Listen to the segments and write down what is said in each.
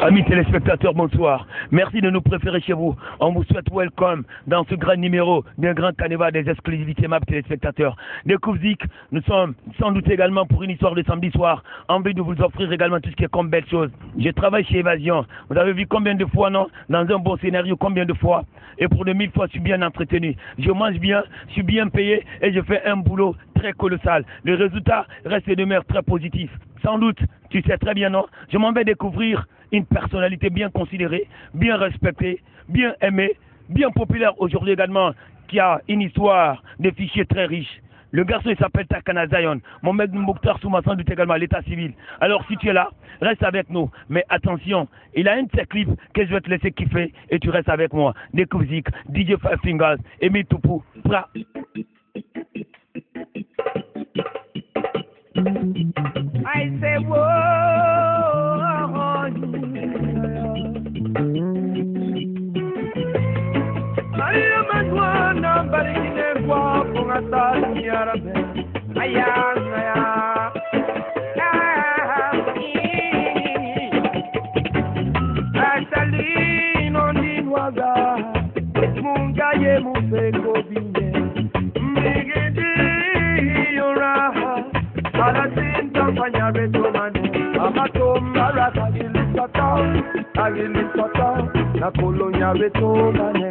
Amis téléspectateurs, bonsoir. Merci de nous préférer chez vous. On vous souhaite welcome dans ce grand numéro d'un grand carnaval des exclusivités MAP téléspectateurs. Découvzik, nous sommes sans doute également pour une histoire de samedi soir, envie de vous offrir également tout ce qui est comme belle chose. Je travaille chez Évasion. Vous avez vu combien de fois, non? Dans un bon scénario, combien de fois? Et pour de 1000 fois, je suis bien entretenu. Je mange bien, je suis bien payé et je fais un boulot très colossal. Le résultat reste et demeure très positif. Sans doute, tu sais très bien, non? Je m'en vais découvrir une personnalité bien considérée, bien respectée, bien aimée, bien populaire aujourd'hui également, qui a une histoire de fichiers très riche. Le garçon, il s'appelle Takana Zion. Mohamed Mokhtar Souma, sans doute également à l'état civil. Alors, si tu es là, reste avec nous. Mais attention, il a un de ses clips que je vais te laisser kiffer et tu restes avec moi. Découvzik, DJ Five Fingers, Emi Toupou, Pra. I say, whoa, Maria Madwana, Barine, Wapungata, Yarabe, Ayana, Asalino, Niwaga, Mungaye, Museko, Bine, Migidi, Yora. Alasin kampanya betomane amatomba agilisata na kolonya betomane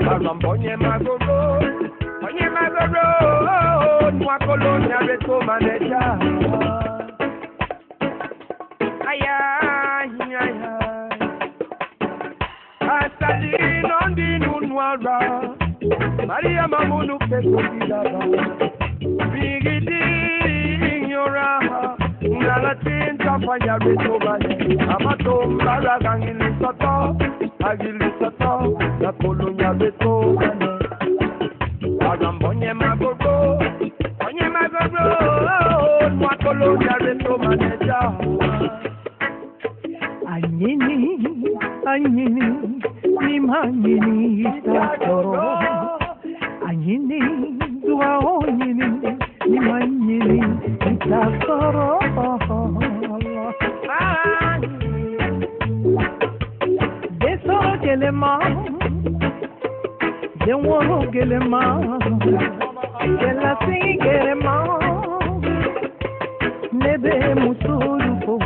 Karambonye magoro nwa kolonya betomane ja aya asali nondi nunwara Maria mamunu peko bidaba Bigidi Ngalatin kampanya betobane amatomba agilisata na kolonya betobane Arambonye magoro nwa kolonya betomane ja Anyini nimanyini sakoro Anyini duaonyini nimanyini sakoro Desoro gelema Denworo gelema Dela singi gelema Nebe musuluko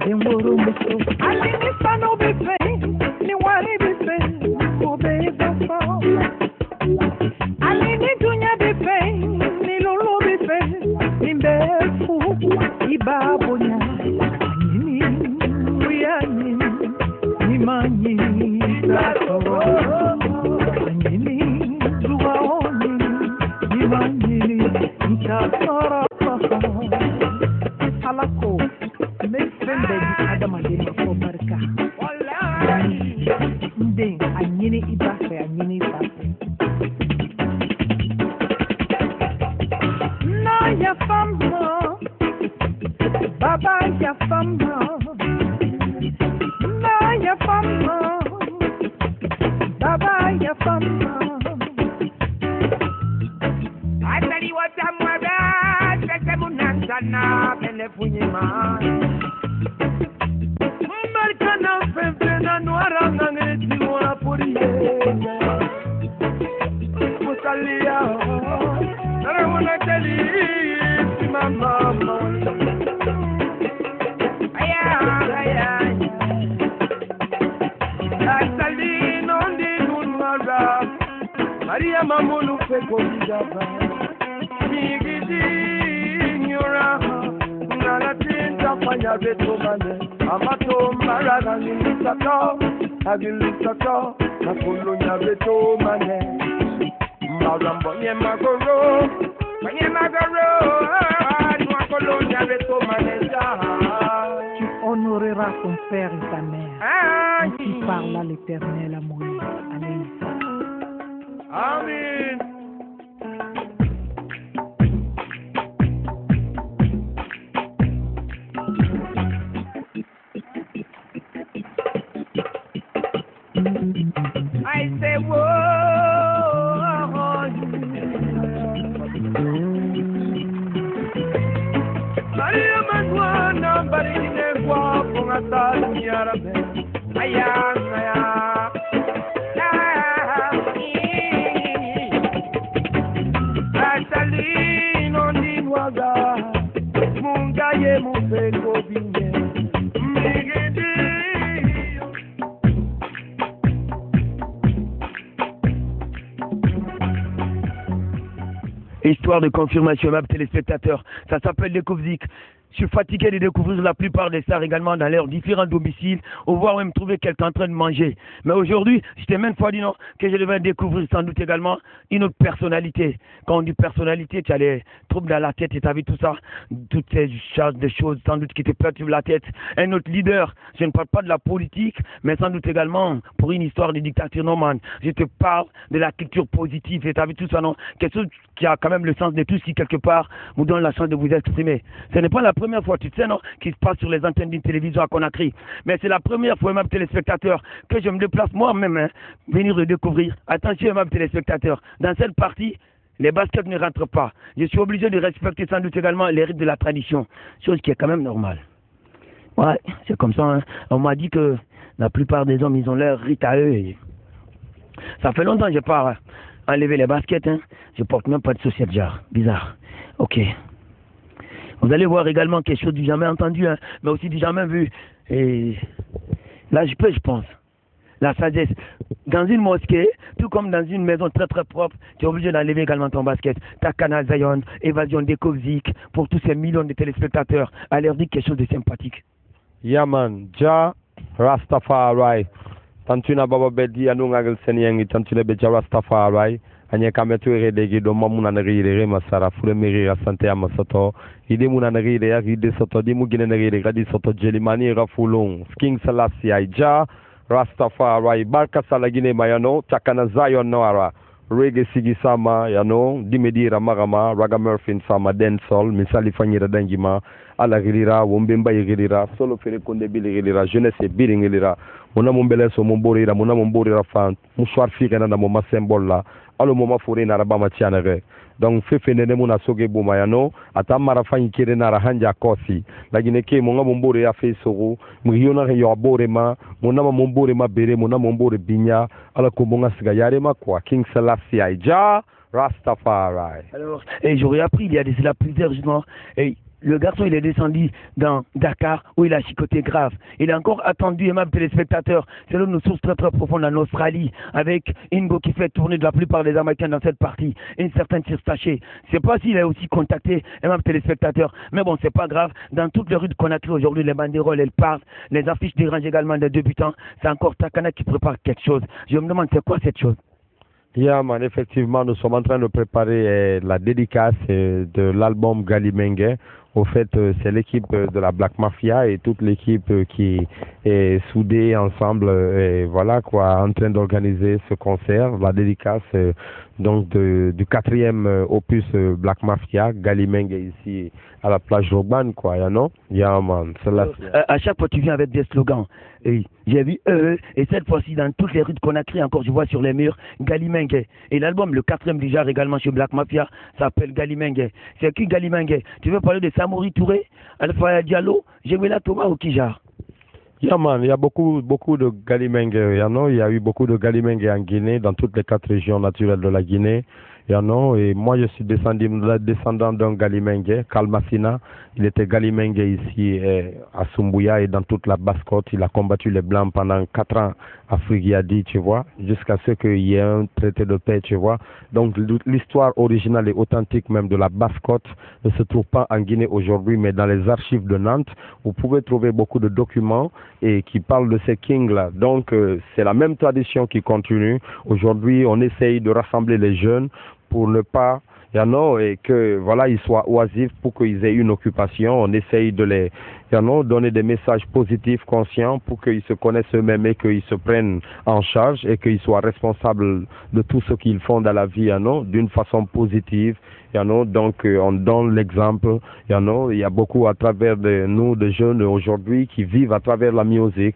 Denworo musu Alini sano befe Ni wari befe Kobe befa Alini dunya befe Ni lolo befe Ni mbefu Ibabonya Nini Uyani Ni manyi Sakoro Nini Duwaoni Ni manyi Sakoro Alako Mesfende Adama Dema Kobarka Nde Anyini Ibafe Anyini Ibafe Na ya fama Baba ya fama Na ya fama Baba ya fama Atali watamwada Sese munanzana Bele funyima Marcana Fempena Noara Nangeti Mora Purie Musalia Narawuna Teli Mama Aya Atali Nondi Nunwara Maria Mamunu Peko Bidaba Migidi Nyura Nalatin Kampanya Betomane Amatomba agilisata na kolonya betomane Mbazambonye magoro Nwa kolonya betomane ja Tu honoreras ton père et ta mère et tu parles à l'éternel à Moïse. Amen. I say, whoa, Maria Madwana, Barine, Wapungata, Histoire de confirmation, mes téléspectateurs, ça s'appelle Découvzik. Je suis fatigué de découvrir la plupart des stars également dans leurs différents domiciles, ou voir même trouver quelqu'un en train de manger. Mais aujourd'hui, je t'ai même fois dit non, que je devais découvrir sans doute également une autre personnalité. Quand on dit personnalité, tu as les troubles dans la tête et tu as vu tout ça, toutes ces charges de choses sans doute qui te perturbent la tête. Un autre leader, je ne parle pas de la politique, mais sans doute également pour une histoire de dictature normande. Je te parle de la culture positive et tu as vu tout ça, non? Quelque chose qui a quand même le sens de tout si quelque part vous donne la chance de vous exprimer. Ce n'est pas la première fois, tu sais, non, qui se passe sur les antennes d'une télévision à Conakry. Mais c'est la première fois, même téléspectateurs, que je me déplace moi-même, hein, venir le découvrir. Attention, même téléspectateurs, dans cette partie, les baskets ne rentrent pas. Je suis obligé de respecter sans doute également les rites de la tradition, chose qui est quand même normale. Ouais, c'est comme ça, hein. On m'a dit que la plupart des hommes, ils ont leur rite à eux. Et ça fait longtemps que je pars enlever les baskets, hein. Je porte même pas de chaussures genre. Bizarre. Ok. Vous allez voir également quelque chose du jamais entendu, hein, mais aussi du jamais vu. Et là, je pense. La sagesse. Dans une mosquée, tout comme dans une maison très très propre, tu es obligé d'enlever également ton basket. Ta Canal Zion, Évasion Découvzik, pour tous ces millions de téléspectateurs, à leur dire quelque chose de sympathique. Yaman, Ja, Rastafari. Tantuna Baba Bedi, Anungal Senyang, Tantuna Beja Rastafari. Anya kametu redegi do mamuna nagire masara fure meri asante amasoto ide muna nagire ya ide soto di mugine nagire gadi soto jelimani rafulung King Selassie Aija Rastafari barka salagine mayano takana Zion noara reggae sigi sama yano dimedira magama raga murphy sama dancehall misali fanyira dangima ala girira wombemba girira solo fere konde bili girira jeunesse bili girira mona mombele so momborira mona momborira fan mushwar fikena na moma symbole la alo moma fure na rabama tianere donc fefe nene muna soge buma yano ata marafanyi kire na rahanja kosi lagine ke monga mombore ya fesogo muyona yo aborema mona mombore mabere mona mombore binya ala ko monga siga yarema kwa King Selassie Aija Rastafari. Alors, et j'aurais appris il y a de cela plusieurs jours, et le garçon il est descendu dans Dakar où il a chicoté grave. Il a encore attendu, aimable téléspectateurs, selon nos sources très très profondes en Australie, avec Ingo qui fait tourner de la plupart des Américains dans cette partie, une certaine Tirstaché. Je ne sais pas s'il a aussi contacté, aimable téléspectateurs, mais bon, c'est pas grave. Dans toutes les rues de Conakry aujourd'hui, les banderoles elles partent, les affiches dérangent également des débutants. C'est encore Takana qui prépare quelque chose. Je me demande c'est quoi cette chose? Yeah, man, effectivement, nous sommes en train de préparer la dédicace de l'album Galimengue. Au fait, c'est l'équipe de la Black Mafia et toute l'équipe qui est soudée ensemble, et voilà quoi, en train d'organiser ce concert, la dédicace donc du 4e opus Black Mafia, Galimengue ici à la plage urbaine, quoi, you know? Yeah, man, c'est là. À chaque fois, tu viens avec des slogans. Et j'ai vu et cette fois-ci, dans toutes les rues de Conakry, encore, je vois sur les murs, Galimengue. Et l'album, le 4e du genre également chez Black Mafia, s'appelle Galimengue. C'est qui Galimengue? Tu veux parler de Samori Touré, Alpha Diallo, Jewela Thomas ou qui genre? Yeah, man, il y a beaucoup de Galimengue, you know? Il y a eu beaucoup de Galimengue en Guinée, dans toutes les 4 régions naturelles de la Guinée. You know? Et moi, je suis descendant d'un Galimengue, Kalmasina. Il était Galimengue ici à Sumbuya et dans toute la Basse-Côte. Il a combattu les Blancs pendant 4 ans à Friguiadi, tu vois, jusqu'à ce qu'il y ait un traité de paix, tu vois. Donc, l'histoire originale et authentique même de la Basse-Côte ne se trouve pas en Guinée aujourd'hui, mais dans les archives de Nantes, vous pouvez trouver beaucoup de documents et qui parlent de ces kings-là. Donc, c'est la même tradition qui continue. Aujourd'hui, on essaye de rassembler les jeunes pour ne pas, et que voilà, ils soient oisifs pour qu'ils aient une occupation. On essaye de les donner des messages positifs, conscients, pour qu'ils se connaissent eux-mêmes et qu'ils se prennent en charge et qu'ils soient responsables de tout ce qu'ils font dans la vie, d'une façon positive. Donc on donne l'exemple. Il y a beaucoup à travers de nous, de jeunes aujourd'hui, qui vivent à travers la musique,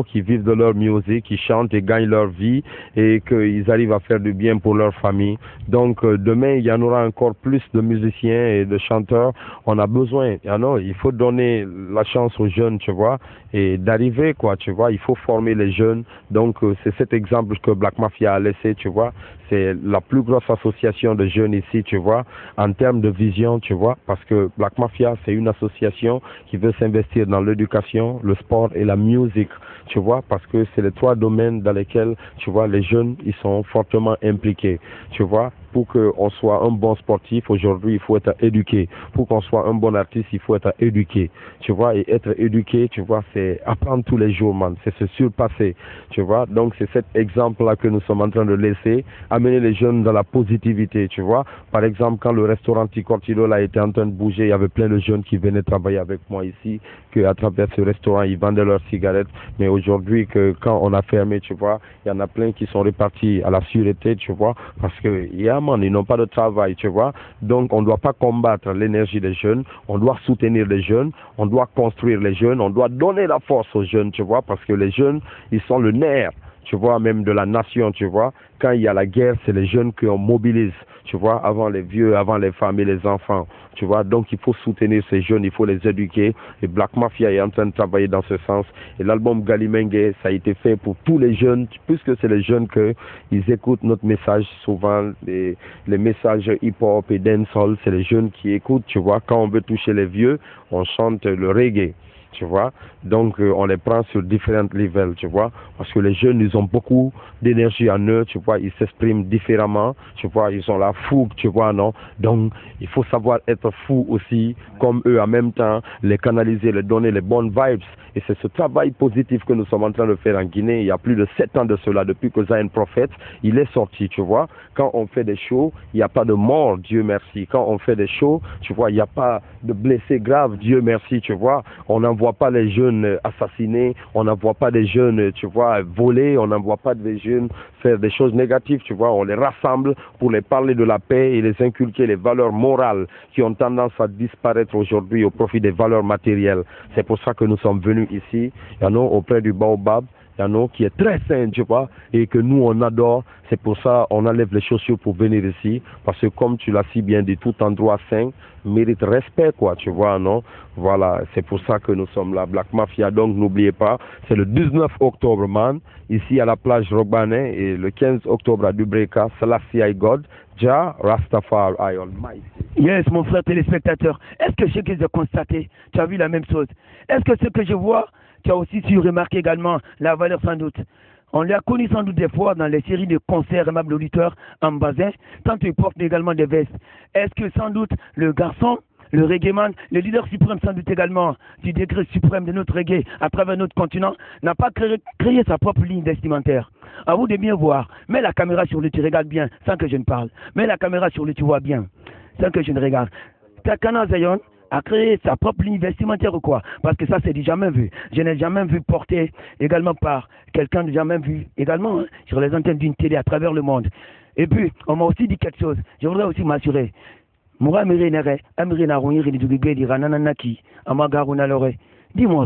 qui vivent de leur musique, qui chantent et gagnent leur vie et qu'ils arrivent à faire du bien pour leur famille. Donc demain, il y en aura encore plus de musiciens et de chanteurs. On a besoin, il faut donner la chance aux jeunes, tu vois, et d'arriver, quoi, tu vois. Il faut former les jeunes. Donc, c'est cet exemple que Black Mafia a laissé, tu vois. C'est la plus grosse association de jeunes ici, tu vois, en termes de vision, tu vois, parce que Black Mafia, c'est une association qui veut s'investir dans l'éducation, le sport et la musique, tu vois, parce que c'est les 3 domaines dans lesquels, tu vois, les jeunes, ils sont fortement impliqués, tu vois. Pour qu'on soit un bon sportif, aujourd'hui, il faut être éduqué. Pour qu'on soit un bon artiste, il faut être éduqué. Tu vois, et être éduqué, tu vois, c'est apprendre tous les jours, man. C'est se surpasser, tu vois. Donc, c'est cet exemple-là que nous sommes en train de laisser, amener les jeunes dans la positivité, tu vois. Par exemple, quand le restaurant Ticortilo là était en train de bouger, il y avait plein de jeunes qui venaient travailler avec moi ici, qu'à travers ce restaurant, ils vendaient leurs cigarettes. Mais aujourd'hui, quand on a fermé, tu vois, il y en a plein qui sont répartis à la sûreté, tu vois, parce que, ils n'ont pas de travail, tu vois. Donc, on ne doit pas combattre l'énergie des jeunes, on doit soutenir les jeunes, on doit construire les jeunes, on doit donner la force aux jeunes, tu vois, parce que les jeunes, ils sont le nerf, tu vois, même de la nation, tu vois. Quand il y a la guerre, c'est les jeunes qu'on mobilise, tu vois, avant les vieux, avant les femmes et les enfants, tu vois. Donc, il faut soutenir ces jeunes, il faut les éduquer. Et Black Mafia est en train de travailler dans ce sens. Et l'album Galimengue, ça a été fait pour tous les jeunes, puisque c'est les jeunes qu'ils écoutent notre message souvent, les messages hip-hop et dancehall, c'est les jeunes qui écoutent, tu vois. Quand on veut toucher les vieux, on chante le reggae, tu vois. Donc, on les prend sur différents levels, tu vois. Parce que les jeunes, ils ont beaucoup d'énergie en eux, tu vois. Ils s'expriment différemment, tu vois. Ils ont la fougue, tu vois, non. Donc, il faut savoir être fou aussi, comme eux, en même temps, les canaliser, les donner les bonnes vibes. Et c'est ce travail positif que nous sommes en train de faire en Guinée. Il y a plus de 7 ans de cela, depuis que Zion Prophet, il est sorti, tu vois. Quand on fait des shows, il n'y a pas de mort, Dieu merci. Quand on fait des shows, tu vois, il n'y a pas de blessés graves, Dieu merci, tu vois. On n'envoie pas les jeunes assassinés, on n'envoie pas des jeunes, tu vois, voler, on n'envoie pas des jeunes faire des choses négatives, tu vois. On les rassemble pour les parler de la paix et les inculquer les valeurs morales qui ont tendance à disparaître aujourd'hui au profit des valeurs matérielles. C'est pour ça que nous sommes venus ici, auprès du Baobab, qui est très sain, tu vois, et que nous on adore. C'est pour ça on enlève les chaussures pour venir ici, parce que comme tu l'as si bien dit, tout endroit sain mérite respect, quoi, tu vois, non? Voilà, c'est pour ça que nous sommes là, Black Mafia. Donc n'oubliez pas, c'est le 19 octobre, man, ici à la plage Robanet, et le 15 octobre à Dubreka, Selassie I God, Jah Rastafari Almighty. Yes, mon frère téléspectateur, est-ce que ce que j'ai constaté, tu as vu la même chose? Est-ce que ce que je vois, tu as aussi su remarquer également la valeur sans doute? On l'a connu sans doute des fois dans les séries de concerts aimables auditeurs en basin, tant ils portent également des vestes. Est-ce que sans doute le garçon, le reggaeman, le leader suprême sans doute également du degré suprême de notre reggae à travers notre continent, n'a pas créé sa propre ligne vestimentaire? À vous de bien voir. Mets la caméra sur le tu regardes bien sans que je ne parle. Mets la caméra sur le tu vois bien sans que je ne regarde. Takana Zion a créé sa propre ligne vestimentaire ou quoi? Parce que ça, c'est du jamais vu. Je n'ai jamais vu porter également par quelqu'un de jamais vu également sur les antennes d'une télé à travers le monde. Et puis, on m'a aussi dit quelque chose. Je voudrais aussi m'assurer. Dis-moi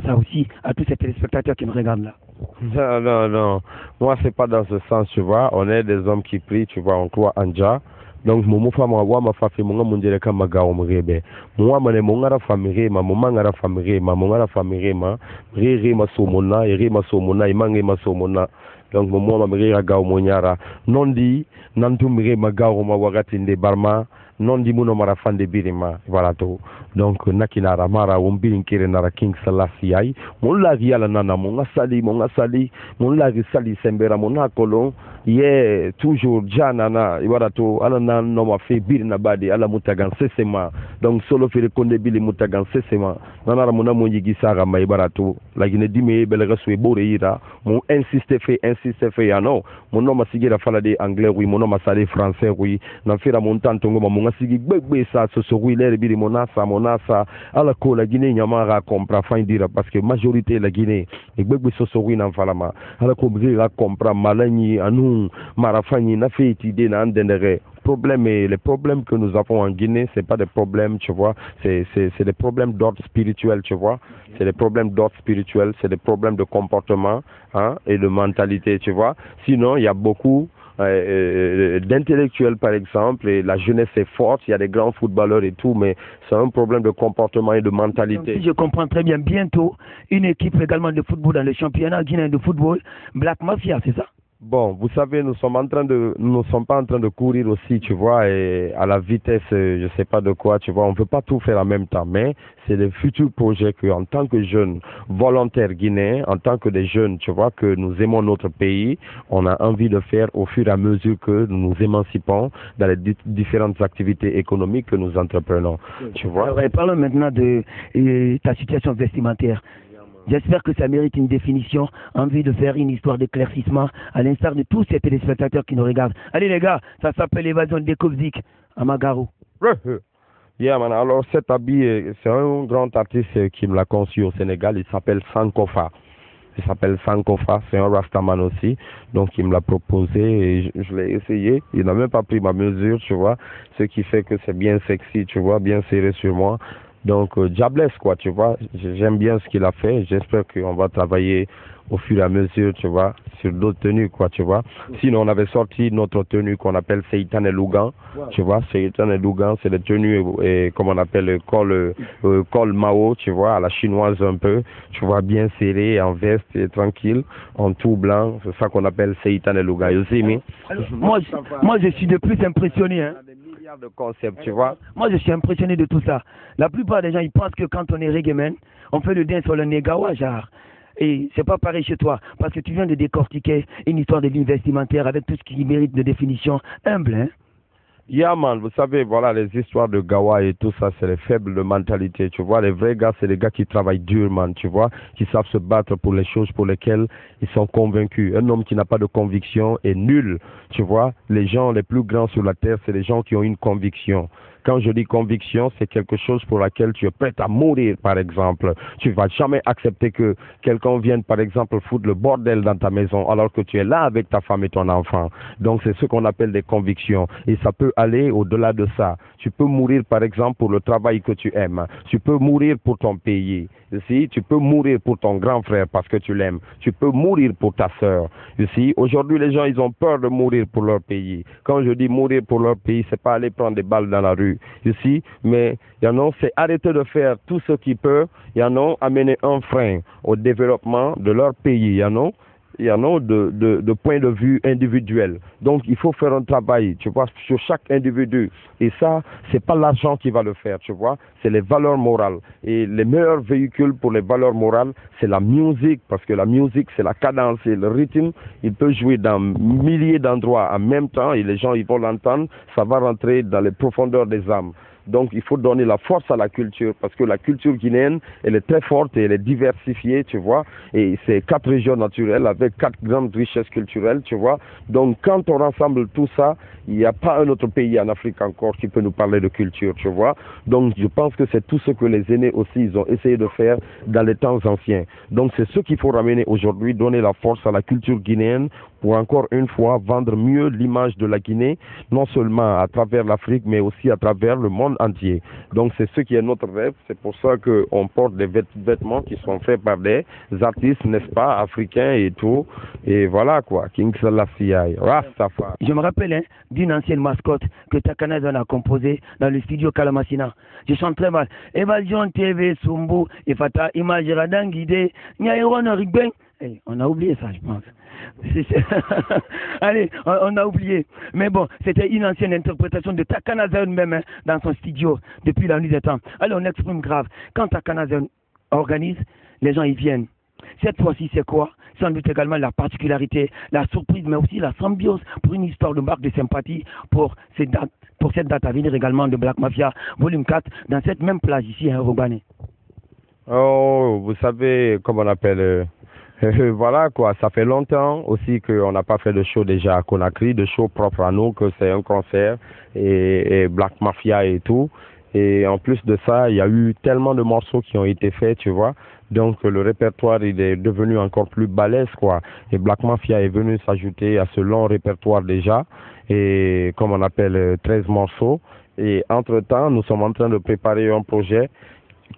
ça aussi à tous ces téléspectateurs qui me regardent là. Non. Moi, c'est pas dans ce sens, tu vois. On est des hommes qui prient, tu vois, on croit en Jah. Donc mumu fa ma wa ma fa fi munga munjere ka magawo mrebe muwa mane mungara famire ma mumangara famire ma mungara famire ma riri ma somona iri ma somona imangi ma somona. Donc mumu ma mrira gawo monyara nondi nantu mire magawo ma wakati nde barma nondi muno mara fande birima voilà to. Donc nakinara mara wumbirin kire nara King Selassie ai mulla yala nana munga sali mulla sali sembera mona kolon ye toujours janana voilà to ala nan no ma fe birina badi ala mutagan sesema. Donc solo fere konde bili mutagan sesema nanara mona monji gisara mai barato la gine dime bele reswe bore ira mon insiste fe ya no mono masigira fala de anglais oui mono masale français oui na fera montanto ngoma monga sigi gbegbe sa so oui lere bili monasa ala ko la Guinée nyamara compra fin dire parce que majorité la Guinée e gbegbe so oui na falama ala ko brira compra malani anu marafani na feti de na ndendere. Les problèmes que nous avons en Guinée, c'est pas des problèmes, tu vois, c'est des problèmes d'ordre spirituel, tu vois, c'est des problèmes d'ordre spirituel, c'est des problèmes de comportement, et de mentalité, tu vois. Sinon, il y a beaucoup d'intellectuels par exemple, et la jeunesse est forte, il y a des grands footballeurs et tout, mais c'est un problème de comportement et de mentalité. Donc, si je comprends très bien, bientôt, une équipe également de football dans le championnat guinéen de football, Black Mafia, c'est ça? Bon, vous savez, nous ne sommes pas en train de courir aussi, tu vois, et à la vitesse, je sais pas de quoi, tu vois, on peut pas tout faire en même temps, mais c'est le futur projet que, en tant que jeunes volontaires guinéens, en tant que des jeunes, tu vois, que nous aimons notre pays, on a envie de faire au fur et à mesure que nous nous émancipons dans les différentes activités économiques que nous entreprenons, tu vois. Alors, parlons maintenant de ta situation vestimentaire. J'espère que ça mérite une définition, envie de faire une histoire d'éclaircissement, à l'instar de tous ces téléspectateurs qui nous regardent. Allez les gars, ça s'appelle l'évasion de Kovzik à Magarou. Yeah, man. Alors cet habit, c'est un grand artiste qui me l'a conçu au Sénégal, il s'appelle Sankofa. Il s'appelle Sankofa, c'est un Rastaman aussi, donc il me l'a proposé et je l'ai essayé. Il n'a même pas pris ma mesure, tu vois, ce qui fait que c'est bien sexy, tu vois, bien serré sur moi. Donc, jobless, quoi, tu vois. J'aime bien ce qu'il a fait. J'espère qu'on va travailler au fur et à mesure, tu vois, sur d'autres tenues, quoi, tu vois. Sinon, on avait sorti notre tenue qu'on appelle Seitan et Lougan, tu vois. Seitan et Lougan, c'est des tenues, comme on appelle le col Mao, tu vois, à la chinoise un peu, tu vois, bien serré, en veste et tranquille, en tout blanc. C'est ça qu'on appelle Seitan et Lougan. You see me? Alors, moi, je suis de plus impressionné, hein. De concept, tu vois. Moi, je suis impressionné de tout ça. La plupart des gens, ils pensent que quand on est reggae man, on fait le dance sur le Negawa, genre. Et c'est pas pareil chez toi, parce que tu viens de décortiquer une histoire de vie vestimentaire avec tout ce qui mérite de définition humble, hein. Yeah, man, vous savez, voilà, les histoires de Gawa et tout ça, c'est les faibles de mentalité, tu vois. Les vrais gars, c'est les gars qui travaillent dur, man, tu vois, qui savent se battre pour les choses pour lesquelles ils sont convaincus. Un homme qui n'a pas de conviction est nul, tu vois. Les gens les plus grands sur la terre, c'est les gens qui ont une conviction. Quand je dis conviction, c'est quelque chose pour laquelle tu es prêt à mourir, par exemple. Tu vas jamais accepter que quelqu'un vienne, par exemple, foutre le bordel dans ta maison alors que tu es là avec ta femme et ton enfant. Donc, c'est ce qu'on appelle des convictions. Et ça peut aller au-delà de ça. Tu peux mourir, par exemple, pour le travail que tu aimes. Tu peux mourir pour ton pays. Ici, tu peux mourir pour ton grand frère parce que tu l'aimes. Tu peux mourir pour ta sœur. Ici, aujourd'hui, les gens, ils ont peur de mourir pour leur pays. Quand je dis mourir pour leur pays, c'est pas aller prendre des balles dans la rue. Ici, mais c'est arrêter de faire tout ce qui peut, amener un frein au développement de leur pays, de point de vue individuel. Donc, il faut faire un travail, tu vois, sur chaque individu. Et ça, c'est pas l'argent qui va le faire, tu vois, c'est les valeurs morales. Et les meilleurs véhicules pour les valeurs morales, c'est la musique, parce que la musique, c'est la cadence et le rythme. Il peut jouer dans milliers d'endroits en même temps et les gens, ils vont l'entendre. Ça va rentrer dans les profondeurs des âmes. Donc, il faut donner la force à la culture parce que la culture guinéenne, elle est très forte et elle est diversifiée, tu vois. Et c'est 4 régions naturelles avec 4 grandes richesses culturelles, tu vois. Donc, quand on rassemble tout ça, il n'y a pas un autre pays en Afrique encore qui peut nous parler de culture, tu vois. Donc, je pense que c'est tout ce que les aînés aussi, ils ont essayé de faire dans les temps anciens. Donc, c'est ce qu'il faut ramener aujourd'hui, donner la force à la culture guinéenne pour encore une fois vendre mieux l'image de la Guinée, non seulement à travers l'Afrique, mais aussi à travers le monde entier. Donc c'est ce qui est notre rêve, c'est pour ça qu'on porte des vêtements qui sont faits par des artistes, n'est-ce pas, africains et tout. Et voilà quoi, King Selassie, Rastafari. Je me rappelle d'une ancienne mascotte que Takanazan a composée dans le studio Kalamassina. Je chante très mal. Évasion TV, Sumbu, Ifata, Image Radangide, Nyaïron Rigben. On a oublié ça, je pense. Allez, on a oublié. Mais bon, c'était une ancienne interprétation de Takanazan même dans son studio depuis la nuit des temps. Allez, on exprime grave. Quand Takanazan organise, les gens y viennent. Cette fois-ci, c'est quoi? Sans doute également la particularité, la surprise, mais aussi la symbiose pour une histoire de marque de sympathie pour cette date à venir également de Black Mafia, volume 4, dans cette même plage ici, à Robané. Oh, vous savez, comment on appelle... voilà quoi, ça fait longtemps aussi qu'on n'a pas fait de show déjà à Conakry, de show propre à nous, que c'est un concert et Black Mafia et tout. Et en plus de ça, il y a eu tellement de morceaux qui ont été faits, tu vois. Donc le répertoire, il est devenu encore plus balèze quoi. Et Black Mafia est venu s'ajouter à ce long répertoire déjà, et comme on appelle 13 morceaux. Et entre-temps, nous sommes en train de préparer un projet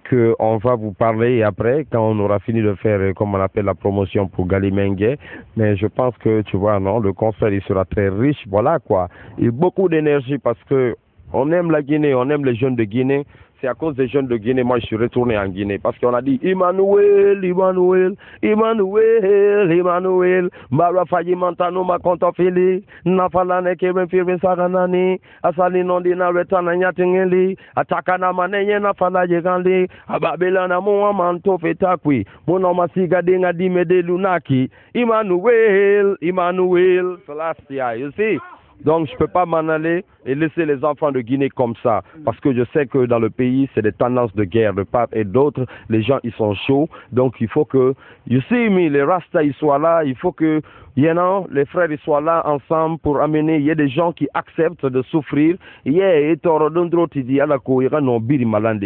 qu'on va vous parler et après, quand on aura fini de faire, comme on appelle la promotion pour Galimengue. Mais je pense que, tu vois, non, le concert, il sera très riche, voilà quoi. Il y a beaucoup d'énergie parce que on aime la Guinée, on aime les jeunes de Guinée. C'est à cause des jeunes de Guinée, moi je suis retourné en Guinée parce qu'on a dit Emmanuel, Emmanuel, Emmanuel, Emmanuel, Mara Fayi Mantano Makontofili, Nafalane Kevin Firmin Saganani, Asali Nondina Retana Nyatingeli, Atakana Maneye Nafala Yegandi, Ababelana Moamanto Fetakwi, Monomasiga Dinga Dimede Lunaki, Emmanuel, Emmanuel, Celestia, you see? Donc, je ne peux pas m'en aller et laisser les enfants de Guinée comme ça. Parce que je sais que dans le pays, c'est des tendances de guerre de part et d'autre. Les gens, ils sont chauds. Donc, il faut que, you see me, les Rastas, ils soient là. Il faut que, you know, les frères, ils soient là ensemble pour amener. Il y a des gens qui acceptent de souffrir. Il y a des gens qui disent,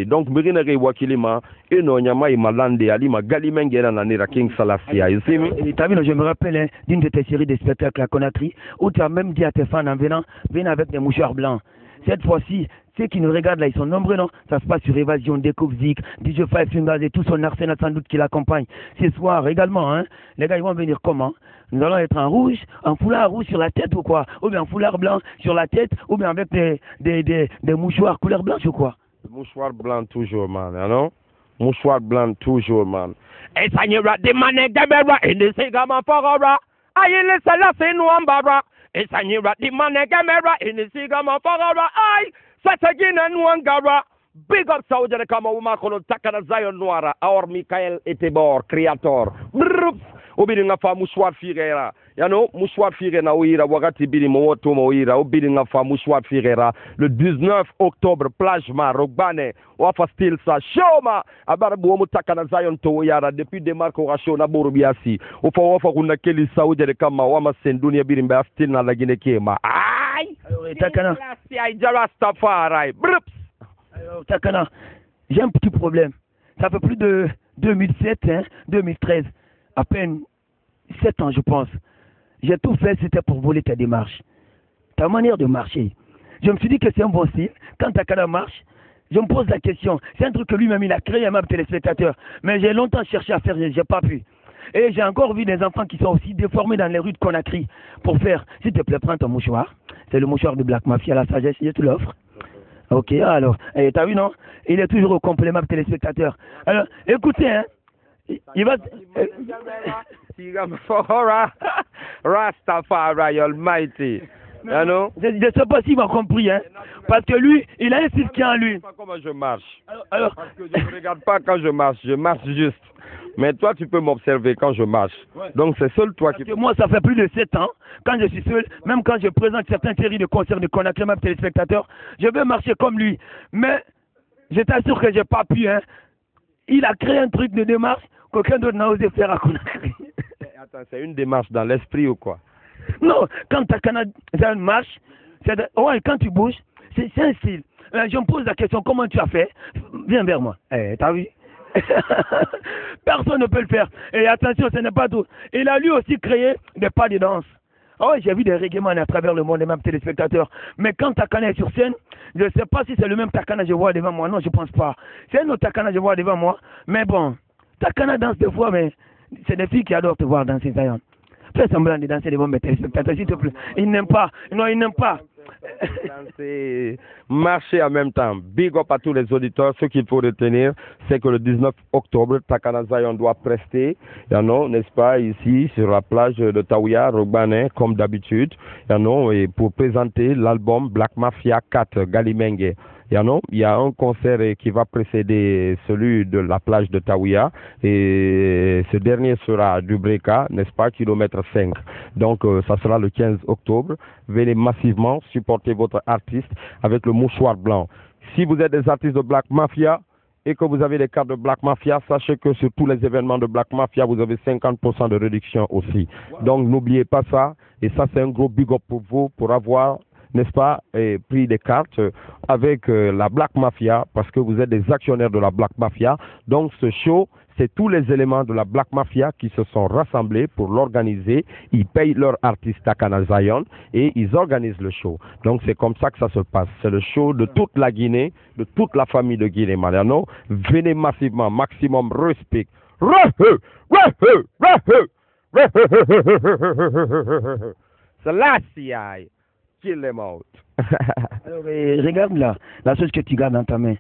donc, Mirinere Wakilima, et non, Nyama et Malande, Alima, Galimengue, Nanira, King Salasia. You see me? Je me rappelle d'une de tes séries de spectacles à Conakry où tu as même dit à tes fans en venant, venez avec des mouchoirs blancs. Cette fois-ci, ceux qui nous regardent là, ils sont nombreux, non? Ça se passe sur Évasion, Découvre Zik, DJ Five Fingers et tout son arsenal sans doute qui l'accompagne. Ce soir également, hein, les gars, ils vont venir comment? Nous allons être en rouge, en foulard rouge sur la tête ou quoi? Ou bien en foulard blanc sur la tête, ou bien avec des mouchoirs couleur blanche ou quoi? Mouchoir blanc toujours, man, non? Mouchoir blanc toujours, man. Et ça y est, des manettes gamera, et des ségaments forora. Aïe, les salas, c'est nous en barra. Et ça y est, des manettes gamera, et des ségaments forora. Aïe, ça c'est Guinée, nous en gara. Big up Saoudien kama umakolo takana Zion Noira. Or Michael Etebor, créateur. Brrrp. Obiri nga fa mouchoir firera. Yano, mouchoir firera oira, wakati biri mowoto moira, obiri nga fa mouchoir firera. Le 19 octobre, plagema, rogbane, wafa style sa, shoma, abarabu omu takana Zion to yara, depuis démarque au racho na borubiasi. Ofa wafa kuna keli Saoudien kama wama sendunia biri mba style na lagine kema. Aïe! Takana. Aïe, Jarastafari. Brrrp. Alors, Takana, j'ai un petit problème. Ça fait plus de 2007, hein, 2013. À peine 7 ans, je pense. J'ai tout fait, c'était pour voler ta démarche. Ta manière de marcher. Je me suis dit que c'est un bon style. Quand Takana marche, je me pose la question. C'est un truc que lui-même, il a créé à ma téléspectateur. Mais j'ai longtemps cherché à faire, j'ai pas pu. Et j'ai encore vu des enfants qui sont aussi déformés dans les rues de Conakry pour faire. S'il te plaît, prends ton mouchoir. C'est le mouchoir de Black Mafia, la sagesse, je te l'offre. Ok, alors, t'as vu, non? Il est toujours au complément téléspectateur. Alors, écoutez, hein. Il va... Rastafari Almighty. Je ne sais pas s'il m'a compris, hein. Parce que lui, il a un style qui est en lui. Je ne sais pas comment je marche. Alors... Parce que je ne regarde pas quand je marche juste. Mais toi, tu peux m'observer quand je marche. Ouais. Donc, c'est seul toi qui... Parce que moi, ça fait plus de 7 ans, quand je suis seul, même quand je présente certaines séries de concerts de Conakry, même téléspectateurs, je veux marcher comme lui. Mais, je t'assure que je n'ai pas pu, hein. Il a créé un truc de démarche qu'aucun d'autre n'a osé faire à Conakry. Attends, c'est une démarche dans l'esprit ou quoi? Non, quand Takana marche, ouais, quand tu bouges, c'est un style. Je me pose la question, comment tu as fait? Viens vers moi. T'as vu? Personne ne peut le faire. Et attention, ce n'est pas tout. Il a lui aussi créé des pas de danse. Oh, j'ai vu des reggaeman à travers le monde, les mêmes téléspectateurs. Mais quand Takana est sur scène, je ne sais pas si c'est le même Takana que je vois devant moi. Non, je ne pense pas. C'est un autre Takana que je vois devant moi. Mais bon, Takana danse des fois, mais c'est des filles qui adorent te voir danser, Zion. Fais semblant de danser devant mes téléspectateurs, s'il te plaît. Ils n'aiment pas. Non, ils n'aiment pas. Danser, marcher en même temps. Big up à tous les auditeurs. Ce qu'il faut retenir, c'est que le 19 octobre, Takana Zion doit prester, n'est-ce pas, ici, sur la plage de Taouya, Rogbane, comme d'habitude, et pour présenter l'album Black Mafia 4, Galimengue. Il y a un concert qui va précéder celui de la plage de Taouya et ce dernier sera à Dubreka, n'est-ce pas, kilomètre 5. Donc ça sera le 15 octobre. Venez massivement supporter votre artiste avec le mouchoir blanc. Si vous êtes des artistes de Black Mafia et que vous avez des cartes de Black Mafia, sachez que sur tous les événements de Black Mafia, vous avez 50% de réduction aussi. Donc n'oubliez pas ça et ça c'est un gros big up pour vous pour avoir n'est-ce pas, pris des cartes avec la Black Mafia, parce que vous êtes des actionnaires de la Black Mafia. Donc ce show, c'est tous les éléments de la Black Mafia qui se sont rassemblés pour l'organiser. Ils payent leur artiste Takana Zion et ils organisent le show. Donc c'est comme ça que ça se passe. C'est le show de toute la Guinée, de toute la famille de Guinée Mariano. Venez massivement, maximum respect. Selassie, kill them out. Alors, regarde là, la chose que tu gardes dans ta main.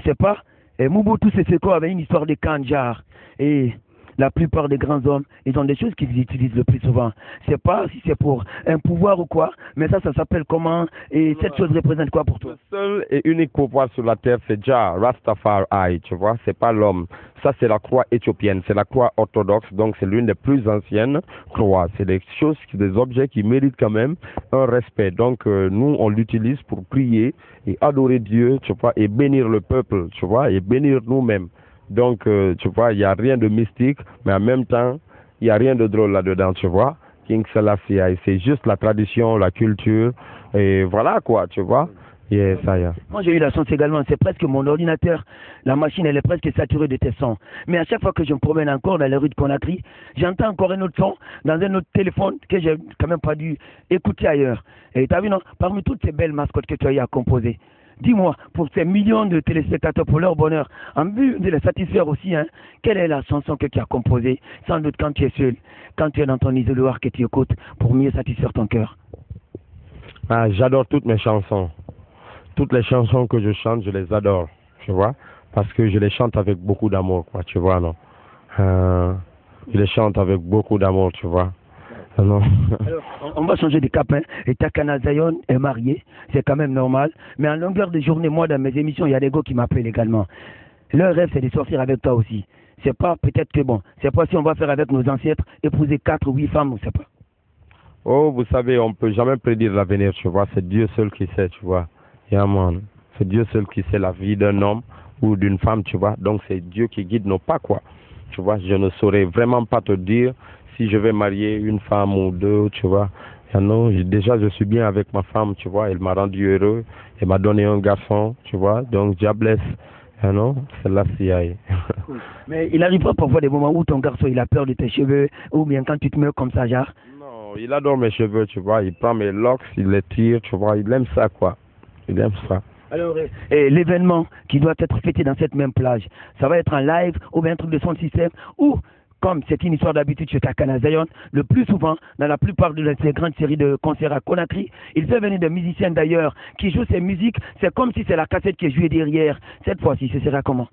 C'est pas Mobutu Sese Seko avait une histoire de Kandjar. Et la plupart des grands hommes, ils ont des choses qu'ils utilisent le plus souvent. C'est pas si c'est pour un pouvoir ou quoi, mais ça s'appelle comment? Et cette chose représente quoi pour toi? Le seul et unique pouvoir sur la terre, c'est Jah, Rastafari, tu vois, c'est pas l'homme. Ça, c'est la croix éthiopienne, c'est la croix orthodoxe, donc c'est l'une des plus anciennes croix. C'est des choses, des objets qui méritent quand même un respect. Donc, nous, on l'utilise pour prier et adorer Dieu, tu vois, et bénir le peuple, tu vois, et bénir nous-mêmes. Donc, tu vois, il n'y a rien de mystique, mais en même temps, il n'y a rien de drôle là-dedans, tu vois. King Selassie, c'est juste la tradition, la culture, et voilà quoi, tu vois. Yes, moi, j'ai eu la chance également, c'est presque mon ordinateur, la machine, elle est presque saturée de tes sons. Mais à chaque fois que je me promène encore dans les rues de Conakry, j'entends encore un autre son dans un autre téléphone que j'ai quand même pas dû écouter ailleurs. Et tu as vu, non, parmi toutes ces belles mascottes que tu as eu à composer, dis-moi, pour ces millions de téléspectateurs, pour leur bonheur, en but de les satisfaire aussi, hein, quelle est la chanson que tu as composée, sans doute quand tu es seul, quand tu es dans ton isoloir que tu écoutes, pour mieux satisfaire ton cœur? Ah, j'adore toutes mes chansons. Toutes les chansons que je chante, je les adore, tu vois, parce que je les chante avec beaucoup d'amour, quoi, tu vois, non. Je les chante avec beaucoup d'amour, tu vois. Non. Alors, on va changer de cap, hein. Et Takana Zion est marié, c'est quand même normal. Mais en longueur de journée, moi, dans mes émissions, il y a des gars qui m'appellent également. Leur rêve, c'est de sortir avec toi aussi. C'est pas peut-être que bon, c'est pas si on va faire avec nos ancêtres, épouser 4 ou 8 femmes, ou c'est pas. Oh, vous savez, on peut jamais prédire l'avenir, tu vois. C'est Dieu seul qui sait, tu vois. Yeah, man. C'est Dieu seul qui sait la vie d'un homme ou d'une femme, tu vois. Donc, c'est Dieu qui guide nos pas, quoi. Tu vois, je ne saurais vraiment pas te dire si je vais marier une femme ou deux, tu vois. Non, déjà, je suis bien avec ma femme, tu vois. Elle m'a rendu heureux. Elle m'a donné un garçon, tu vois. Donc, Dieu blesse. Non, c'est la CIA. Mais il arrive pas parfois des moments où ton garçon, il a peur de tes cheveux, ou bien quand tu te mets comme ça, genre? Non, il adore mes cheveux, tu vois. Il prend mes locks, il les tire, tu vois. Il aime ça, quoi. Il aime ça. Alors, l'événement qui doit être fêté dans cette même plage, ça va être en live ou bien un truc de son système, ou comme c'est une histoire d'habitude chez Takana Zion, le plus souvent, dans la plupart de ces grandes séries de concerts à Conakry, il fait venir des musiciens d'ailleurs qui jouent ces musiques, c'est comme si c'est la cassette qui est jouée derrière. Cette fois-ci, ce sera comment?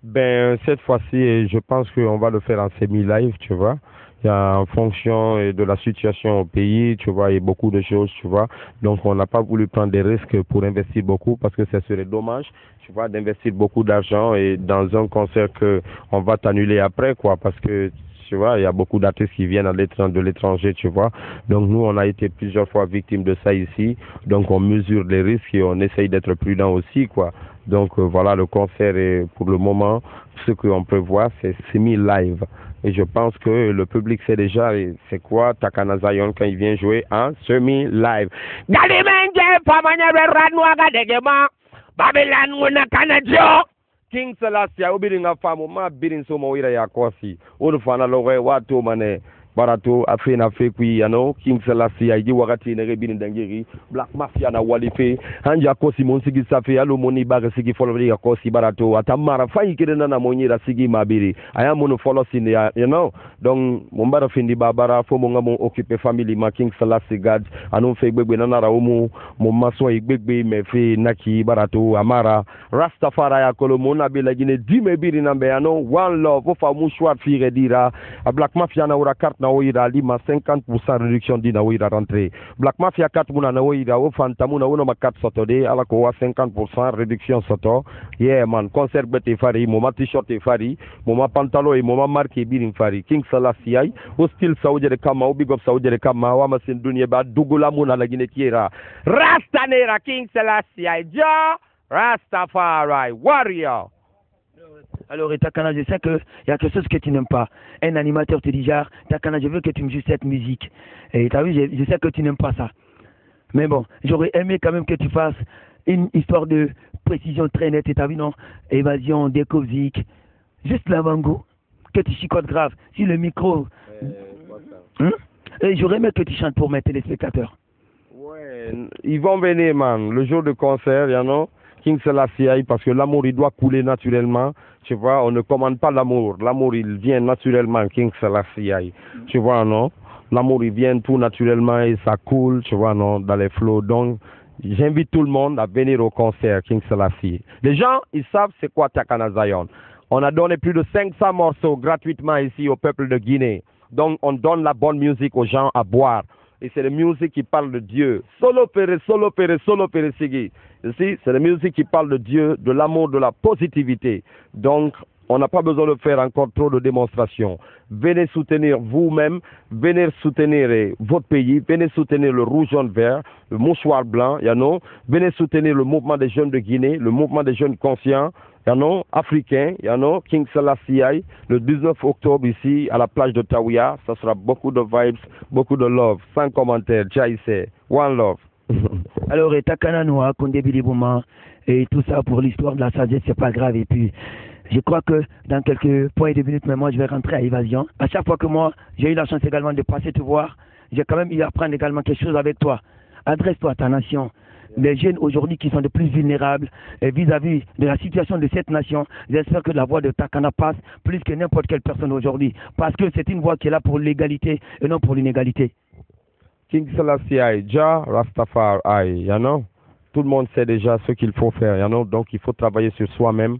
Ben, cette fois-ci, je pense qu'on va le faire en semi-live, tu vois. Il y a en fonction de la situation au pays, tu vois, et beaucoup de choses, tu vois. Donc, on n'a pas voulu prendre des risques pour investir beaucoup parce que ce serait dommage, tu vois, d'investir beaucoup d'argent et dans un concert que on va t'annuler après, quoi, parce que, tu vois, il y a beaucoup d'artistes qui viennent de l'étranger, tu vois. Donc, nous, on a été plusieurs fois victimes de ça ici. Donc, on mesure les risques et on essaye d'être prudent aussi, quoi. Donc, voilà, le concert est, pour le moment, ce qu'on peut voir, c'est semi-live. Et je pense que le public sait déjà c'est quoi Takana Zion quand il vient jouer en semi-live. King Selassie, obiringa famu ma birin so mo ira ya kosi. Olu fana lowe watu mane barato afena fekwi King Selassie ayi wakati ne birin dangiri Black Mafia na walife hanja kosi monsigi safe alo moni baga sigi follow ya kosi barato atamara fayi kirena na monyira sigi mabiri aya mono follow sin ya donc mombara findi babara fo mo ngamo occuper family ma King Selassie God anon fe gbegbe na nara omu mo maso igbegbe me fe naki barato amara Rastafari ya kolomo na be la gine dime biri na be one love fo fa mu shwat fi redira a Black Mafia na ora carte na oira lima 50% réduction di na oira rentrée Black Mafia 4 muna na oira o fantamu na wono ma 4 sotode ala ko wa 50% réduction soto yeah man concert bete fari moma t-shirt e fari moma pantalon e moma marque birin fari King Selassie ay o still saouje de kama o big up saouje de kama wa ma sin dunya ba dugula muna la gine kiera Rastanera King Selassie ay ja Rastafari warrior. Alors, Takana, je sais qu'il y a quelque chose que tu n'aimes pas. Un animateur te dit, genre, Takana, je veux que tu me joues cette musique. Et tu as vu, je sais que tu n'aimes pas ça. Mais bon, j'aurais aimé quand même que tu fasses une histoire de précision très nette, et t'as vu, non? Évasion, découvrite, juste l'avant-goût, que tu chicotes grave. Si le micro... Et j'aurais aimé que tu chantes pour mes téléspectateurs. Ouais, ils vont venir, man. Le jour de concert, you know, King Selassie, parce que l'amour, il doit couler naturellement. Tu vois, on ne commande pas l'amour. L'amour, il vient naturellement, King Selassie. Tu vois, non? L'amour, il vient tout naturellement et ça coule, tu vois, non, dans les flots. Donc, j'invite tout le monde à venir au concert, King Selassie. Les gens, ils savent c'est quoi Takana Zion. On a donné plus de 500 morceaux gratuitement ici au peuple de Guinée. Donc, on donne la bonne musique aux gens à boire. Et c'est la musique qui parle de Dieu. Solo pere, sigi. Ici, c'est la musique qui parle de Dieu, de l'amour, de la positivité. Donc, on n'a pas besoin de faire encore trop de démonstrations. Venez soutenir vous-même, venez soutenir votre pays, venez soutenir le rouge, jaune, vert, le mouchoir blanc, you know. Venez soutenir le mouvement des jeunes de Guinée, le mouvement des jeunes conscients, you know, africains, you know, King Selassie, le 19 octobre ici à la plage de Taouia. Ça sera beaucoup de vibes, beaucoup de love, sans commentaire. Jaïse, one love. Alors, et Takana Noa, Kondé Bilibouma, et tout ça pour l'histoire de la sagesse, c'est pas grave. Et puis, je crois que dans quelques points de minutes, mais moi, je vais rentrer à Évasion. À chaque fois que moi, j'ai eu la chance également de passer te voir, j'ai quand même eu à apprendre également quelque chose avec toi. Adresse-toi à ta nation. Les jeunes aujourd'hui qui sont de plus vulnérables vis-à-vis de la situation de cette nation, j'espère que la voix de Takana passe plus que n'importe quelle personne aujourd'hui. Parce que c'est une voix qui est là pour l'égalité et non pour l'inégalité. King Selassie, Jah Rastafari, you know? Tout le monde sait déjà ce qu'il faut faire, you know? Donc il faut travailler sur soi-même.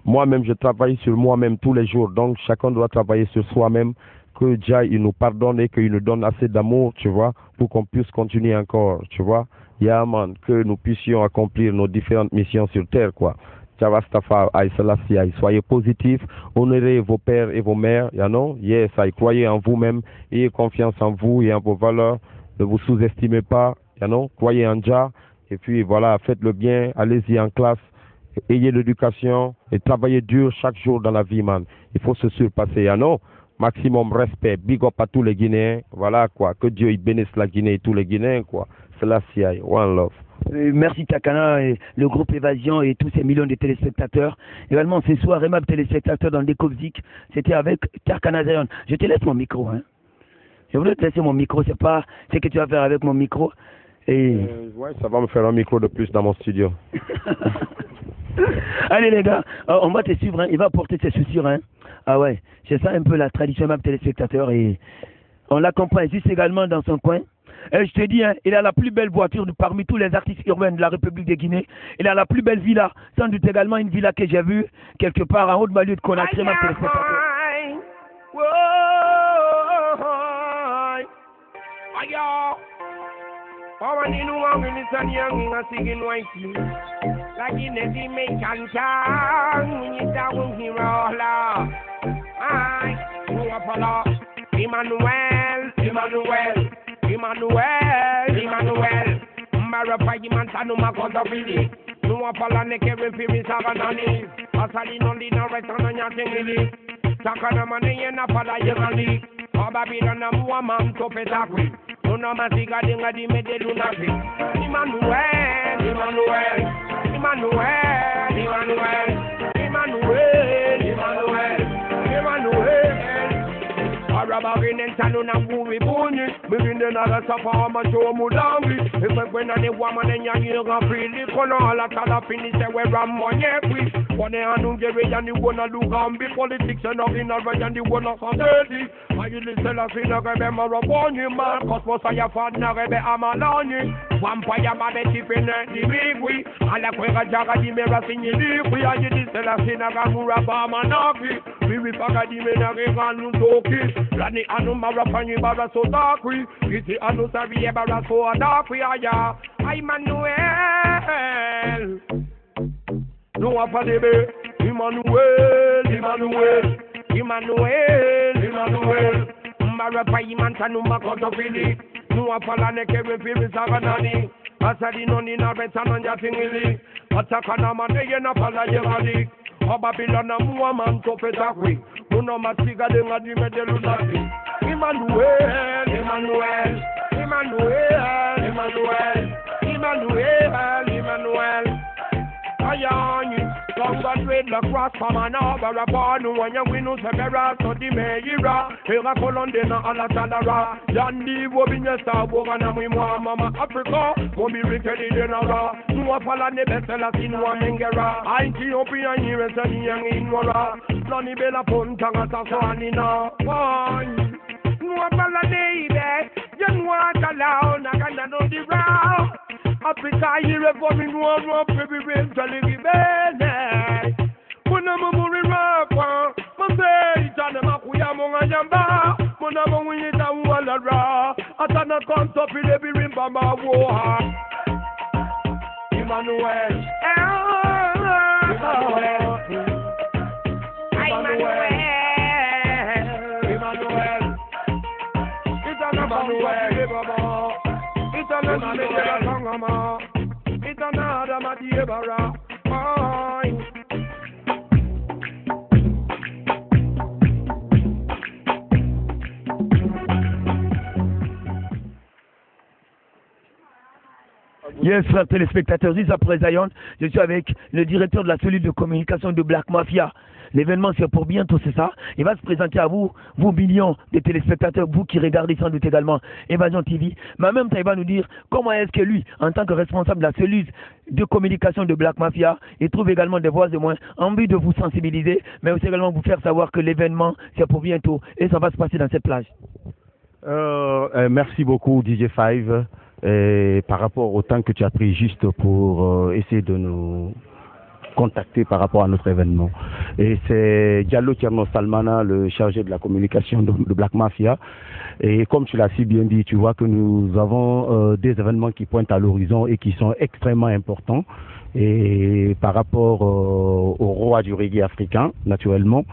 Moi-même, je travaille sur moi-même tous les jours. Donc chacun doit travailler sur soi-même. Que Jah il nous pardonne et qu'il nous donne assez d'amour, tu vois, pour qu'on puisse continuer encore, tu vois. Yeah, man, que nous puissions accomplir nos différentes missions sur terre, quoi. Jah Rastafari, Selassie, soyez positifs, honorez vos pères et vos mères, you know? Yes, croyez en vous-même, ayez confiance en vous et en vos valeurs. Ne vous sous-estimez pas, you know? Croyez en Jah, et puis voilà, faites le bien, allez-y en classe, ayez l'éducation et travaillez dur chaque jour dans la vie, man. Il faut se surpasser, you know? Maximum respect, big up à tous les Guinéens, voilà quoi, que Dieu il bénisse la Guinée et tous les Guinéens, quoi. C'est la CIA, one love. Merci Takana, et le groupe Évasion et tous ces millions de téléspectateurs. Également ce soir, aimables téléspectateurs dans le Découvzik, c'était avec Takana Zion. Je te laisse mon micro, hein. Je voulais te laisser mon micro, c'est pas ce que tu vas faire avec mon micro. Et... ouais, ça va me faire un micro de plus dans mon studio. Allez les gars, on va te suivre, hein. Il va porter ses chaussures, hein. Ah ouais, c'est ça un peu la tradition même téléspectateur et on l'accompagne juste également dans son coin. Et je te dis, hein, il a la plus belle voiture parmi tous les artistes urbains de la République de Guinée. Il a la plus belle villa, sans doute également une villa que j'ai vue quelque part en Haute-Banlieue de Conakry, ma téléspectateur. Emmanuel, Marafa Imantano Makotopili, Nuapala Nekevin Piris Avanani, Asali Nondi Naretan and Yatingili, Takana Mane and Apala Yamali, Babylon Muamam Topetaki, Unamasiga Dinga di Medelunaki, Arabarin and Tanuna Buri Buni, moving the Nala Safama Show Mudangi. If I went on a woman and young freely, Konola Tala finish where I'm on every one and you wanna look on be politics and nothing and you wanna come dirty. I usually tell us in a remember upon you, man, Cosmos I have had Narebe Amalani, Vampire Babette in the big we, Alaquera Jaga di Merasin, we are the Selasina Gamura Bamanaki, we Paga di Menaganu Toki. Rani anu marapani bara so darkly, iti anu sabi bara so darkly aya. Emmanuel, no apadebe. Emmanuel. Marapai mantanu makotopili, no apalane keve piri saganani. Asadi noni na betana njatingili, atakana maneye na pala yevali. Babylon Muaman Topetakwi, Uno Masiga de Emmanuel. with the cross from an overborn. When you win, no severa, so the meira. Era colondena a la talara. Yandi, Wobinya Star, Wogana, Mama Africa. Mobi Rickety Denara. No Apala Nebesela, Sinwa Mengera. I Ethiopia, here is a young in Wara. Nani Bella Pontanga, Sanina. Fine. No Apala Nebe. You want to allow, Nagana no Dira. Africa, here is for me, no baby, telling me, Bene. When I'm a movie rapper, Monday, Jana Makuya Mongayamba, when I'm a winner, Wallara, Atana comes up in every Rimbama war. Emmanuel, it's an Emmanuel, it's another Madiabara. Yes, frères téléspectateurs, juste après Zion, je suis avec le directeur de la cellule de communication de Black Mafia. L'événement, c'est pour bientôt, c'est ça. Il va se présenter à vous, vous millions de téléspectateurs, vous qui regardez sans doute également Évasion TV. Mais en même temps, il va nous dire comment est-ce que lui, en tant que responsable de la cellule de communication de Black Mafia, il trouve également des voix de moins en but de vous sensibiliser, mais aussi également vous faire savoir que l'événement, c'est pour bientôt et ça va se passer dans cette plage. Merci beaucoup, DJ5. Par rapport au temps que tu as pris juste pour essayer de nous contacter par rapport à notre événement. Et c'est Diallo Tierno Salmana, le chargé de la communication de Black Mafia. Et comme tu l'as si bien dit, tu vois que nous avons des événements qui pointent à l'horizon et qui sont extrêmement importants. Et par rapport au roi du reggae africain, naturellement.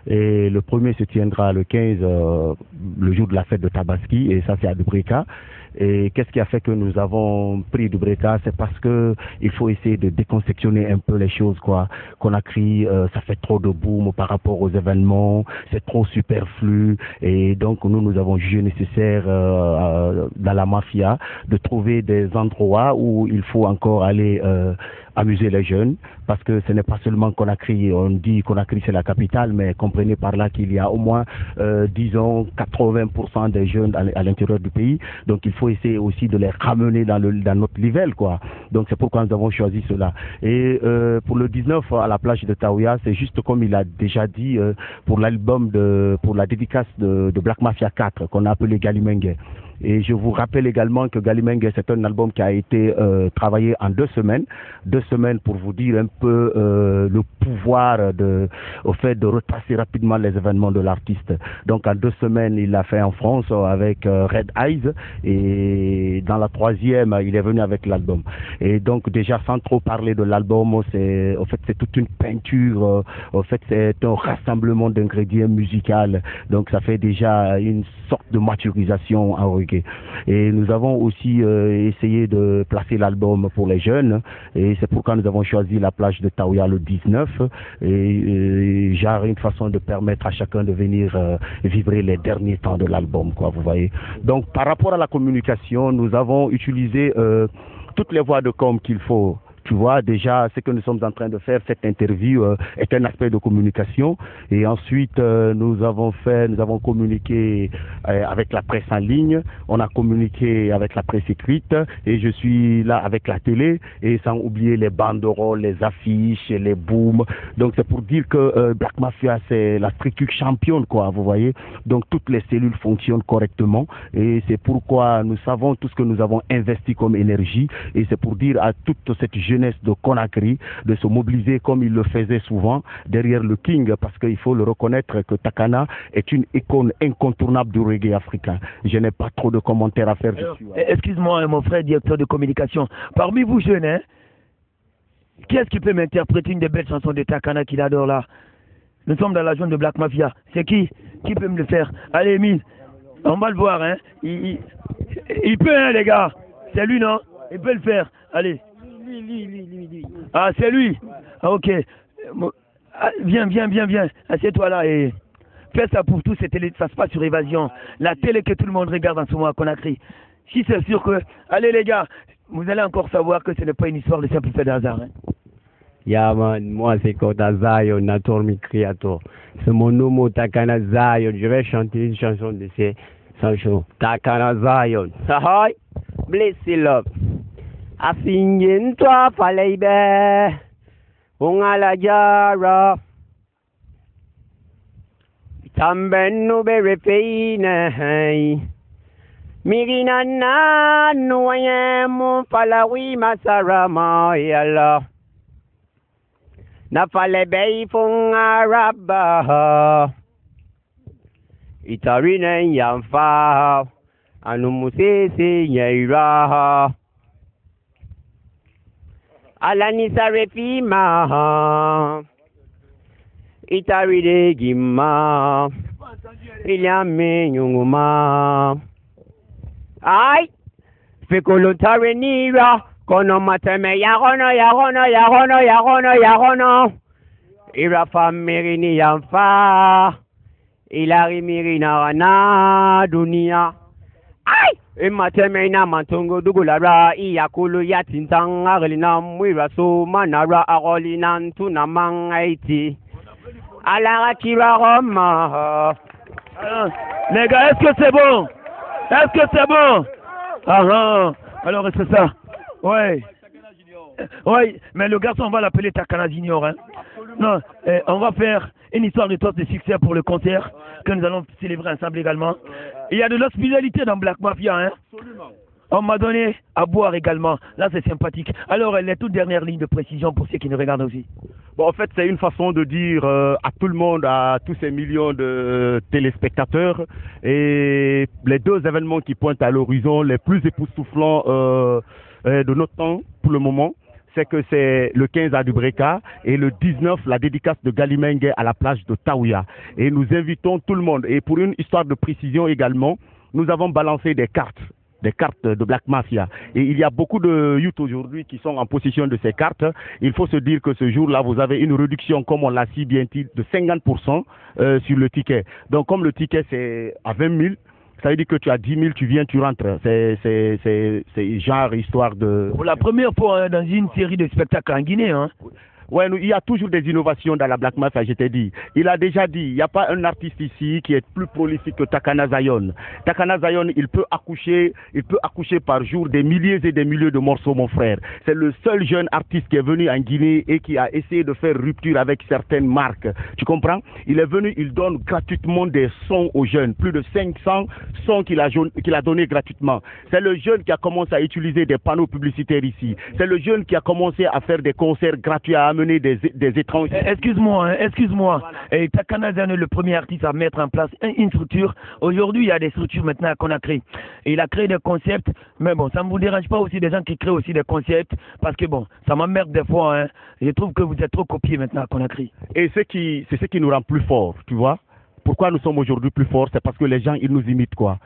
Et le premier se tiendra le 15, le jour de la fête de Tabaski, et ça c'est à Dubreka. Et qu'est-ce qui a fait que nous avons pris Dubreka? C'est parce que il faut essayer de déconceptionner un peu les choses, quoi. Conakry, ça fait trop de boom par rapport aux événements, c'est trop superflu, et donc nous avons jugé nécessaire dans la mafia de trouver des endroits où il faut encore aller amuser les jeunes, parce que ce n'est pas seulement Conakry. On dit Conakry c'est la capitale, mais comprenez par là qu'il y a au moins disons 80% des jeunes à l'intérieur du pays, donc il faut essayer aussi de les ramener dans notre level, quoi. Donc c'est pourquoi nous avons choisi cela. Et pour le 19 à la plage de Taouya, c'est juste comme il a déjà dit pour l'album pour la dédicace de Black Mafia 4 qu'on a appelé Galimengue. Et je vous rappelle également que Galimengue, c'est un album qui a été travaillé en 2 semaines. 2 semaines pour vous dire un peu le pouvoir au fait de retracer rapidement les événements de l'artiste. Donc en 2 semaines, il l'a fait en France avec Red Eyes, et dans la 3e, il est venu avec l'album. Et donc déjà, sans trop parler de l'album, c'est toute une peinture, c'est un rassemblement d'ingrédients musicaux. Donc ça fait déjà une sorte de maturisation en reggae. Et nous avons aussi essayé de placer l'album pour les jeunes, et c'est pourquoi nous avons choisi la plage de Taouya le 19, et genre une façon de permettre à chacun de venir vibrer les derniers temps de l'album, quoi, vous voyez. Donc par rapport à la communication, nous avons utilisé toutes les voies de com qu'il faut. Tu vois, déjà, ce que nous sommes en train de faire, cette interview est un aspect de communication. Et ensuite, nous avons communiqué avec la presse en ligne, on a communiqué avec la presse écrite, et je suis là avec la télé, et sans oublier les banderoles, les affiches, les booms. Donc c'est pour dire que Black Mafia, c'est la structure championne, quoi, vous voyez. Donc toutes les cellules fonctionnent correctement, et c'est pourquoi nous savons tout ce que nous avons investi comme énergie, et c'est pour dire à toute cette jeunesse de Conakry de se mobiliser comme il le faisait souvent derrière le King, parce qu'il faut le reconnaître que Takana est une icône incontournable du reggae africain. Je n'ai pas trop de commentaires à faire dessus. Excuse-moi, mon frère directeur de communication, parmi vous jeunes, hein, qui est-ce qui peut m'interpréter une des belles chansons de Takana qu'il adore là? Nous sommes dans la zone de Black Mafia. C'est qui peut me le faire? Allez, Emile, on va le voir, hein. Il peut, hein, les gars. C'est lui, non? Il peut le faire. Allez. Lui. Ah, c'est lui. Ah, ok. Viens. Assieds-toi là et fais ça pour tous. Ça se passe sur Évasion. La télé que tout le monde regarde en ce moment à Conakry. Si c'est sûr que... Allez les gars, vous allez encore savoir que ce n'est pas une histoire de simple fait de hasard. Hein. Yeah, man, moi c'est Kota Zion, Natormi Creator. C'est mon nom, Takana Zion. Je vais chanter une chanson de ces chansons. Takana Zion. Sahoy, bless you, love. Afingin toi, Faleibe. Ungala Jara. Tamben no bere peine. Mirinana nuayemu falawi masarama yala. Na falebe fung araba. Itarine yamfa. Anumusese yaira. Alani sarefima. Itaride gima. Ilyame nyunguma. Ay, fikuluntare nira, kono mateme yagono. Irafa mirini yamfa, ilari mirina na dunia. Ay, imateme na mantungo dugulara, iyakulu yatintang agalina mwira so manara agolina ntuna mangaiti. Alara kira roma. Les gars, est-ce que c'est bon? Est-ce que c'est bon? Alors c'est ça. Ouais. Oui, mais le garçon, on va l'appeler Takana Junior. Hein. Non, on va faire une histoire de toast de succès pour le concert que nous allons célébrer ensemble également. Il y a de l'hospitalité dans Black Mafia. Hein. On m'a donné à boire également. Là, c'est sympathique. Alors, les toutes dernières lignes de précision pour ceux qui nous regardent aussi. Bon, en fait, c'est une façon de dire à tout le monde, à tous ces millions de téléspectateurs, et les deux événements qui pointent à l'horizon, les plus époustouflants de notre temps pour le moment, c'est que c'est le 15 à Dubreka et le 19, la dédicace de Galimengue à la plage de Taouya. Et nous invitons tout le monde. Et pour une histoire de précision également, nous avons balancé des cartes de Black Mafia. Et il y a beaucoup de youth aujourd'hui qui sont en possession de ces cartes. Il faut se dire que ce jour-là, vous avez une réduction, comme on l'a si bien dit, de 50% sur le ticket. Donc, comme le ticket, c'est à 20 000, ça veut dire que tu as 10 000, tu viens, tu rentres. C'est genre histoire de... Pour la première fois hein, dans une série de spectacles en Guinée, hein. Ouais, il y a toujours des innovations dans la Black Mafia, je t'ai dit. Il a déjà dit, il n'y a pas un artiste ici qui est plus prolifique que Takana Zion. Takana Zion, il peut accoucher par jour des milliers et des milliers de morceaux, mon frère. C'est le seul jeune artiste qui est venu en Guinée et qui a essayé de faire rupture avec certaines marques. Tu comprends? Il est venu, il donne gratuitement des sons aux jeunes. Plus de 500 sons qu'il a donné gratuitement. C'est le jeune qui a commencé à utiliser des panneaux publicitaires ici. C'est le jeune qui a commencé à faire des concerts gratuits à amener des étrangers. Excuse-moi. Et Takana Zion est le premier artiste à mettre en place une structure. Aujourd'hui, il y a des structures maintenant qu'on a créées. Et il a créé des concepts, mais bon, ça ne vous dérange pas aussi des gens qui créent aussi des concepts, parce que bon, ça m'emmerde des fois. Hein. Je trouve que vous êtes trop copiés maintenant qu'on a créé. Et c'est ce qui nous rend plus forts, tu vois. Pourquoi nous sommes aujourd'hui plus forts? C'est parce que les gens, ils nous imitent, quoi.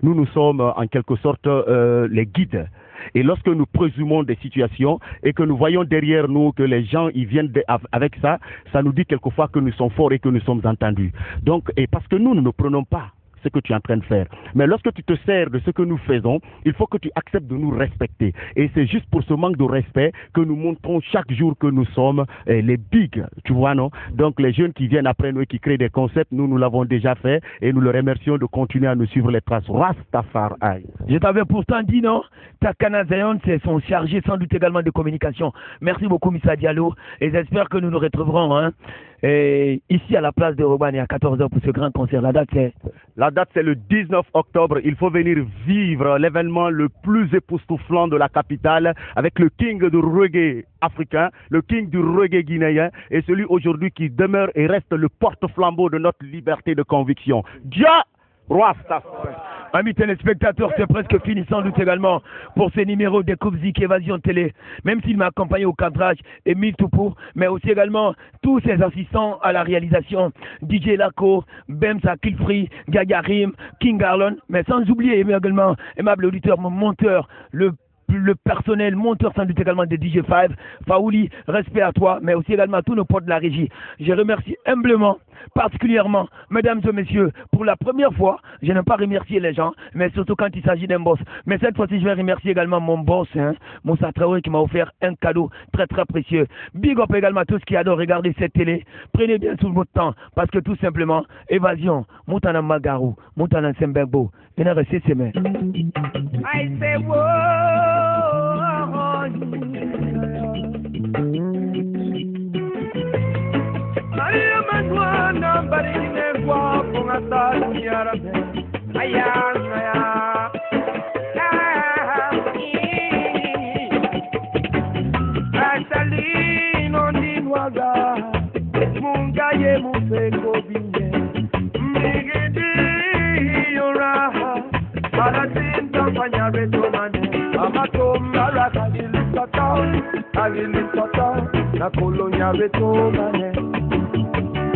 Nous sommes en quelque sorte les guides. Et lorsque nous présumons des situations et que nous voyons derrière nous que les gens ils viennent avec ça, ça nous dit quelquefois que nous sommes forts et que nous sommes entendus. Donc, et parce que nous ne prenons pas ce que tu es en train de faire. Mais lorsque tu te sers de ce que nous faisons, il faut que tu acceptes de nous respecter. Et c'est juste pour ce manque de respect que nous montrons chaque jour que nous sommes les bigs, tu vois, non? Donc les jeunes qui viennent après nous et qui créent des concepts, nous l'avons déjà fait et nous les remercions de continuer à nous suivre les traces. Rastafari. Je t'avais pourtant dit, non? Takana Zion, c'est son chargé sans doute également de communication. Merci beaucoup, Missa Diallo. Et j'espère que nous nous retrouverons hein, et ici à la place de Roban à 14h pour ce grand concert. La date, c'est le 19 octobre. Il faut venir vivre l'événement le plus époustouflant de la capitale avec le king du reggae africain, le king du reggae guinéen et celui aujourd'hui qui demeure et reste le porte-flambeau de notre liberté de conviction. Dia Rastafari. Amis téléspectateurs, c'est presque fini sans doute également pour ce numéro de Coupe Zik Évasion Télé. Même s'il m'a accompagné au cadrage, Emile Toupou, mais aussi également tous ses assistants à la réalisation, DJ Laco, Bemsa Kilfree, Gagarim, King Garlon, mais sans oublier également, aimable auditeur, mon monteur, le le personnel, monteur sans doute également des DJ5. Faouli, respect à toi, mais aussi également à tous nos potes de la régie. Je remercie humblement, particulièrement, mesdames et messieurs, pour la première fois, je n'aime pas remercier les gens, mais surtout quand il s'agit d'un boss. Mais cette fois-ci, je vais remercier également mon boss, Moussa Traoré, qui m'a offert un cadeau très très précieux. Big up également à tous qui adorent regarder cette télé. Prenez bien tout votre temps, parce que tout simplement, évasion, Moutana Magarou, Moutana Sembegbo, il a resté ses mains. I say, whoa, I am a one, nobody in a walk on a thousand years. I am. Salino ni waga, munga ye museko binye, migidi yora, malatinta fanyare tomane, amatomba rakagili sota, na kolonya retomane,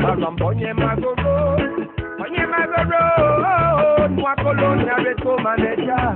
magambonye magoro, nwa kolonya retomane ja.